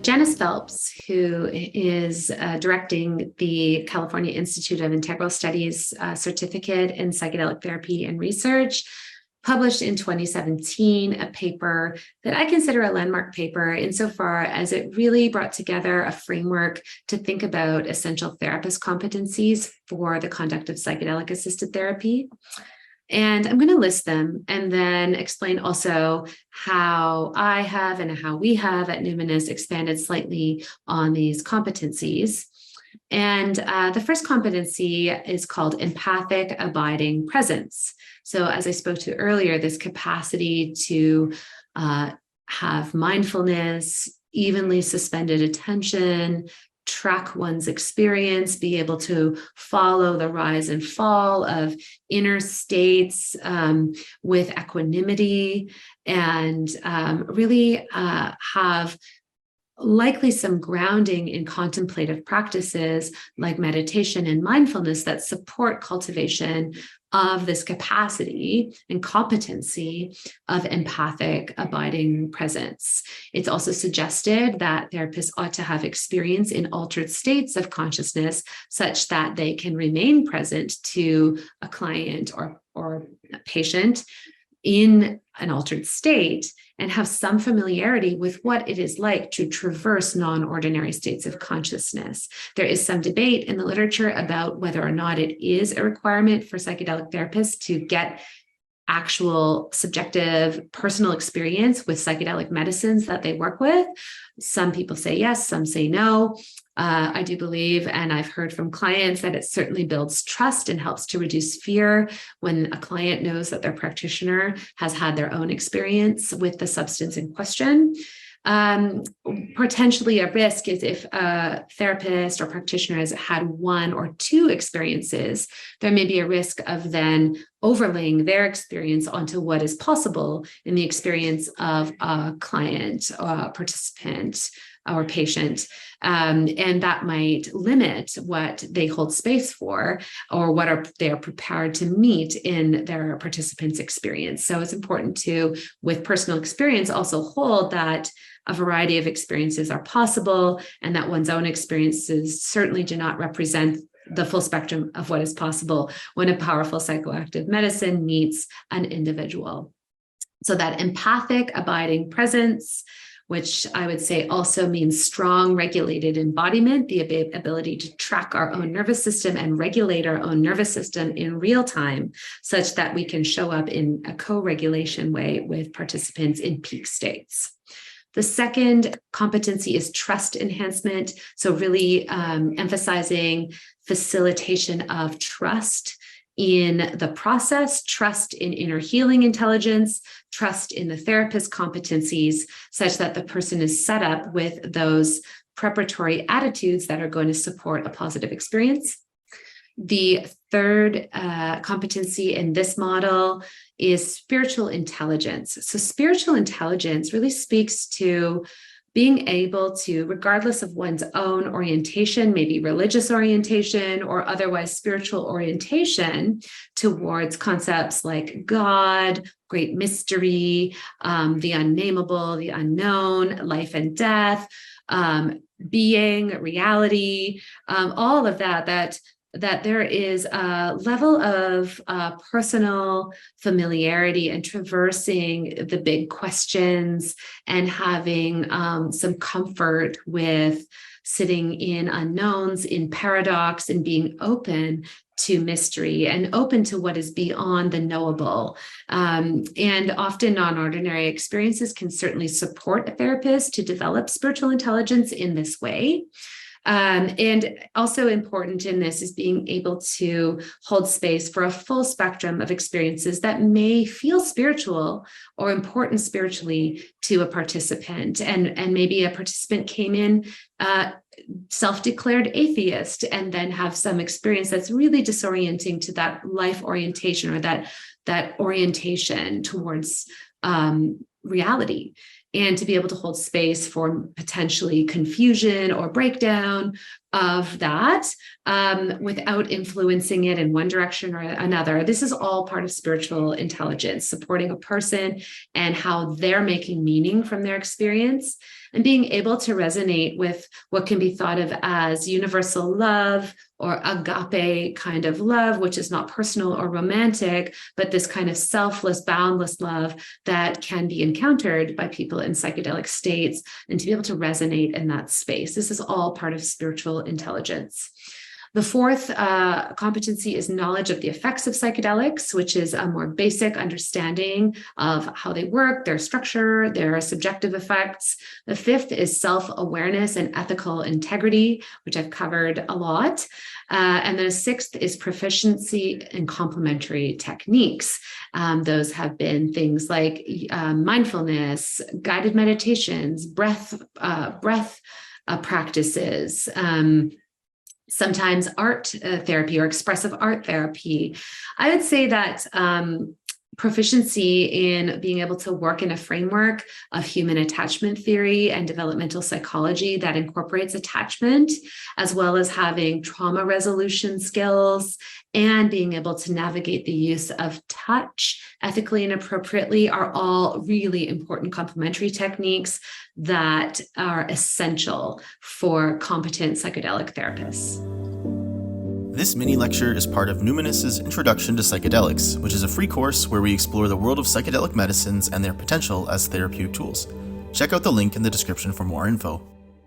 Janis Phelps, who is directing the California Institute of Integral Studies certificate in psychedelic therapy and research, published in 2017 a paper that I consider a landmark paper insofar as it really brought together a framework to think about essential therapist competencies for the conduct of psychedelic-assisted therapy. And I'm going to list them and then explain also how I have and how we have at Nuances expanded slightly on these competencies. And the first competency is called empathic abiding presence. So as I spoke to earlier, this capacity to have mindfulness, evenly suspended attention, track one's experience, be able to follow the rise and fall of inner states with equanimity, and really have likely some grounding in contemplative practices like meditation and mindfulness that support cultivation of this capacity and competency of empathic abiding presence. It's also suggested that therapists ought to have experience in altered states of consciousness such that they can remain present to a client or a patient in an altered state and have some familiarity with what it is like to traverse non-ordinary states of consciousness. There is some debate in the literature about whether or not it is a requirement for psychedelic therapists to get actual subjective personal experience with psychedelic medicines that they work with. Some people say yes, some say no. I do believe, and I've heard from clients, that it certainly builds trust and helps to reduce fear when a client knows that their practitioner has had their own experience with the substance in question. Potentially a risk is if a therapist or practitioner has had one or two experiences, there may be a risk of then overlaying their experience onto what is possible in the experience of a client or participant or patient. And that might limit what they hold space for or what they are prepared to meet in their participants' experience. So it's important to, with personal experience, also hold that a variety of experiences are possible and that one's own experiences certainly do not represent the full spectrum of what is possible when a powerful psychoactive medicine meets an individual. So that empathic abiding presence, which I would say also means strong regulated embodiment, the ability to track our own nervous system and regulate our own nervous system in real time, such that we can show up in a co-regulation way with participants in peak states. The second competency is trust enhancement. So really emphasizing facilitation of trust in the process, trust in inner healing intelligence, trust in the therapist's competencies, such that the person is set up with those preparatory attitudes that are going to support a positive experience. The third competency in this model is spiritual intelligence. So spiritual intelligence really speaks to being able to, regardless of one's own orientation, maybe religious orientation or otherwise spiritual orientation, towards concepts like God, great mystery, the unnameable, the unknown, life and death, being, reality, all of that there is a level of personal familiarity and traversing the big questions and having some comfort with sitting in unknowns, in paradox, and being open to mystery and open to what is beyond the knowable. And often non-ordinary experiences can certainly support a therapist to develop spiritual intelligence in this way. And also important in this is being able to hold space for a full spectrum of experiences that may feel spiritual or important spiritually to a participant. And maybe a participant came in self-declared atheist and then have some experience that's really disorienting to that life orientation or that orientation towards reality, and to be able to hold space for potentially confusion or breakdown of that without influencing it in one direction or another. This is all part of spiritual intelligence, supporting a person and how they're making meaning from their experience, and being able to resonate with what can be thought of as universal love or agape kind of love, which is not personal or romantic, but this kind of selfless, boundless love that can be encountered by people in psychedelic states, and to be able to resonate in that space. This is all part of spiritual intelligence. The fourth competency is knowledge of the effects of psychedelics, which is a more basic understanding of how they work, their structure, their subjective effects. The fifth is self-awareness and ethical integrity, which I've covered a lot. And then a sixth is proficiency in complementary techniques. Those have been things like mindfulness, guided meditations, breath practices, sometimes art therapy or expressive art therapy. I would say that proficiency in being able to work in a framework of human attachment theory and developmental psychology that incorporates attachment, as well as having trauma resolution skills and being able to navigate the use of touch ethically and appropriately, are all really important complementary techniques that are essential for competent psychedelic therapists. This mini lecture is part of Nuances' Introduction to Psychedelics, which is a free course where we explore the world of psychedelic medicines and their potential as therapeutic tools. Check out the link in the description for more info.